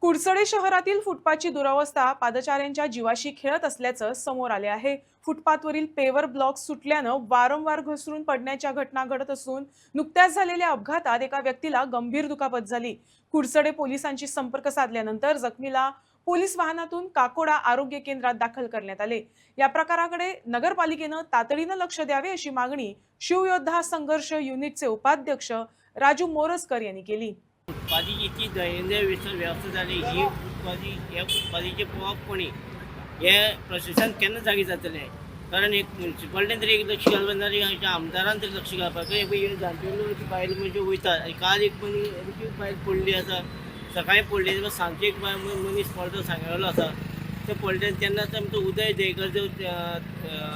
कुडचडे शहरातील फुटपाथची दुरवस्था पादचाऱ्यांच्या जीवाशी खेळत असल्याचं समोर आले आहे। फुटपाथवरील पेवर ब्लॉक सुटल्यानं वारंवार घसरून पडण्याच्या घटना घडत असून नुकत्याच झालेल्या अपघातात एका व्यक्तीला गंभीर दुखापत झाली। कुडचडे पोलिसांशी संपर्क साधल्यानंतर जखमीला पोलीस वाहनातून काकोडा आरोग्य केंद्रात दाखल करण्यात आले। या प्रकाराकडे नगरपालिकेनं तातडीनं लक्ष द्यावे अशी मागणी शिवयोद्धा संघर्ष युनिटचे उपाध्यक्ष राजू मोरजकर यांनी केली। फुटपाथीची जी दैनंदिन व्यवस्था झाली ही फुटपाथीचे प्रभावपणे हे प्रशासन केन्ना जागी जातलें। कारण एक म्युन्सिपालिटीन तरी एक लक्ष घालपाक जाय, हांच्या आमदारान तरी लक्ष घालपाक जाय। जाणटेली बायल म्हणजे वयता, काल एक बायल पडली आसा, सकाळी पडली, सांजचे एक मनीस पडलो सांगलेलो आसा। ते पडले तेन्ना आमचो उदय देयकर जो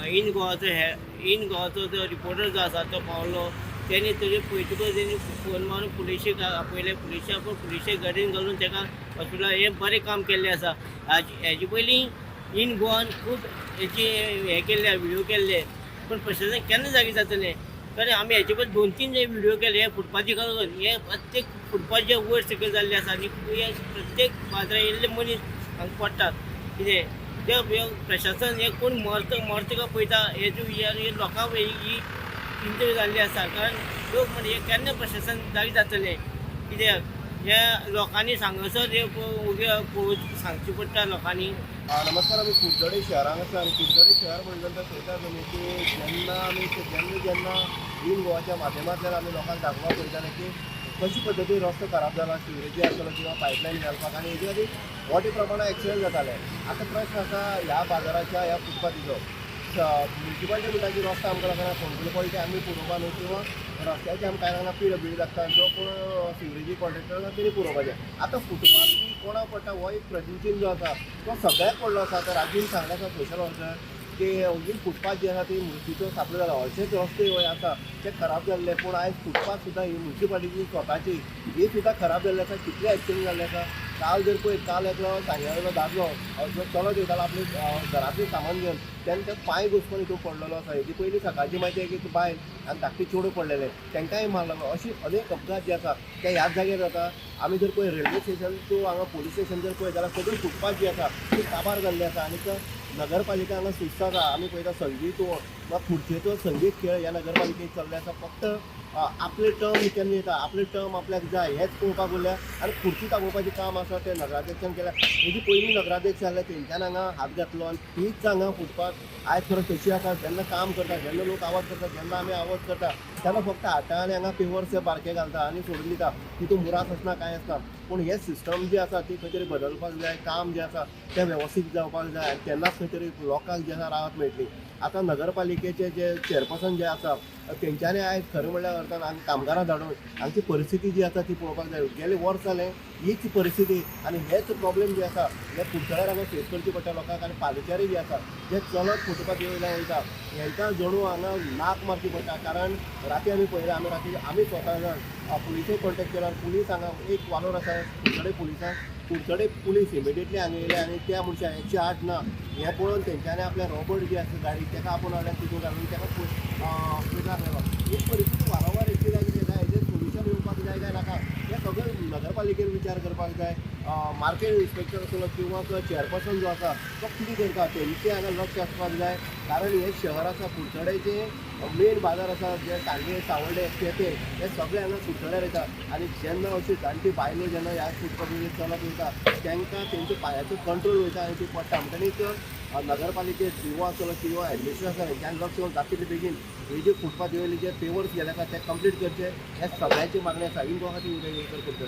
इन गोवाचो जो रिपोर्टर जो आसा तो पावलो। त्यांनी तरी पळयतकच त्यांनी फोन मारून पुलिशेक आपयले। पुलिशे गाडयेन घालून ताका हॉस्पिटलांत हें बरें काम केल्लें आसा। हेजे पयलीं इन गोवान खूब हेची हें केल्ले व्हिडिओ केल्ले, पूण प्रशासन केन्ना जागी जातलें। कारण आमी हेचे पयलीं 2-3 जे व्हिडिओ केले हे फुटपाथी घालून हे प्रत्येक फुटपाथ जे वयर सकयल जाल्ले आसा आनी हे प्रत्येक बाजरान येयल्ले मनीस हांगा पडटात। कितें ते प्रशासन हे कोण मरता काय पळयता हे लोकांक ही चिंता जाल्ली आसा। कारण लोक म्हणजे हे केन्ना प्रशासन जागी जातलें, कित्याक ह्या लोकांनी सांगसर हे सांगची पडटा लोकांनी। नमस्कार, आम्ही कुडचडे शहरान आसा आणि कुडचडे शहर म्हणजे पळयता तुमी की जेन्ना इन गोवाच्या माध्यमांतल्यान आमी लोकांक दाखोवपाक पळयताले की कशी पद्दतीन रस्तो खराब जाला, सिवरेजी आसतलो किंवा पायपलायन घालपाक, आनी हेजे खातीर मोठ्या प्रमाणात एक्सिडंट जाताले। आतां प्रश्न आसा ह्या बाजाराच्या ह्या फुटपाथीचो म्युन्सिपालिटी म्हणटा की रस्तो आमकां लागना, फोंडकुलपॉलिटी आमी पुरोवपा न्हू, किंवा रस्त्याचे आमकां कांय लागना, PWD लागता जो कोण सिवरेजी कॉन्ट्रॅक्टर तेणी पुरोवपाचें। आतां फुटपाथ बी कोणाक पडटा हो एक प्रश्नचिन्ह जो आसा तो सगळ्याक पडलो आसा। तर राजून सांगला आसा सोशल वर्कर की ही फुटपाथ जी आसा ती मृत्यूचो सापलो जाला। अशेंच रस्ते वय आसा ते खराब जाल्ले, पूण आयज फुटपाथ सुद्दां ही म्युन्सिपालिटी स्वताची ही सुद्दां खराब जाल्ली आसा। कितले एक्सिडंट जाल्ले आसा। काल जर पळय, काल एकलो सांगलेलो दादलो जो चलत वयतालो आपले घरातलें सामान घेवन, तेन्ना ते पांय घुसपून हितून पडलेलो आसा। हेजी पयलीं सकाळची म्हायती एक बायल आनी धाकटे चेडूं पडलेले, तांकांय मारलेलो। अशी अनेक अपघात जे आसा ते ह्याच जाग्यार जाता। आमी जर पळय रेल्वे स्टेशन टू हांगा पोलीस स्टेशन जर पळय जाल्यार सगळी फुटपाथ जी आसा ती काबार जाल्ली आसा। आनीक नगरपालिका हांगा सुस्त आसा। आमी पळयता संगीत वा खुर्चेचो संगीत खेळ ह्या नगरपालिकेक चल्ले आसा। फक्त आपले टर्म केन्ना येता, आपले टर्म आपल्याक जाय हेच पळोवपाक उरल्या आनी खुर्ची तापोवपाचें काम आसा तें नगराध्यक्षान केल्या। हेजी पयलीं नगराध्यक्ष जाल्ले तेंच्यान हांगा हात घातलो आनी तीच हांगा फुटपाथ आयज खरें कशी आसा। जेन्ना काम करता, जेन्ना लोक आवाज करता, जेन्ना आमी आवाज करता तेन्ना फक्त हाता आनी हांगा पेवर्स बारके घालता आनी सोडून दिता, तितून मुरास आसना कांय आसना। पूण हे सिस्टम जी आसा ती खंय तरी बदलपाक जाय, काम जें आसा तें वेवस्थीत जावपाक जाय आनी तेन्नाच खंय तरी लोकांक जें आसा राहत मेळटली। आतां नगरपालिकेचे जे चेअरपर्सन जे आसा तेंच्यांनी आयज खरें म्हणल्यार अर्थान हांगा कामगारां धाडून हांगची परिस्थिती जी आसा ती पळोवपाक जाय। गेले वर्स जालें हीच परिस्थिती आनी हेच प्रॉब्लेम जे आसा हे कुडचड्यार हांगा फेस करची पडटा लोकांक। आनी पादचारी जे आसा जे चलत फुटपाथी वयल्यान वयता हेंकां जणू हांगा नाक मारची पडटा। कारण राती आमी पळयला, आमी स्वता जाण पुलिशेक कॉन्टेक्ट केला, पुलीस हांगा एक वालोर आसा कुडचडे पुलिसांक, कुडचडे पुलीस इमिडिएटली हांगा येयले आनी त्या मनशाक 108 ना हें पळोवन तेंच्यांनी आपल्या रॉबर्ट जी आसा गाडी ताका आपूण हाडल्यान तितून घालून ताका हॉस्पिटलांत व्हेलो। ही परिस्थिती वारंवार येतली जाय कितें जाय, हेजेर सोल्युशन येवपाक जाय काय नाका हें सगळें नगरपालिकेन विचार करपाक जाय। मार्केट इन्स्पेक्टर आसलो किंवा चेअरपर्सन जो आसा तो कितें करता तेंचे हांगा लक्ष आसपाक जाय। कारण हे शहर आसा कुडचडेचे मेन बाजार आसा जे सांगे सावड्डे केपें हे सगळे हांगा कुडचड्यार येता। आनी जेन्ना अशी जाणटी बायलो जेन्ना ह्या फुटपाथीचेर चलत वयता तांकां तेंचे पांयाचो कंट्रोल वयता आनी ती पडटा। म्हणटकीच नगरपालिके सीओ आसतलो किंवा एडमिनिस्ट्रेशन आसा हेंच्यांनी लक्ष दिवन जाता तितले बेगीन हे जे फुटपाथ वयले जे पेवर्स गेले आसा ते कंप्लीट करचे हे सगळ्यांची मागणी आसा। इन गोवा खातीर उदय करतले।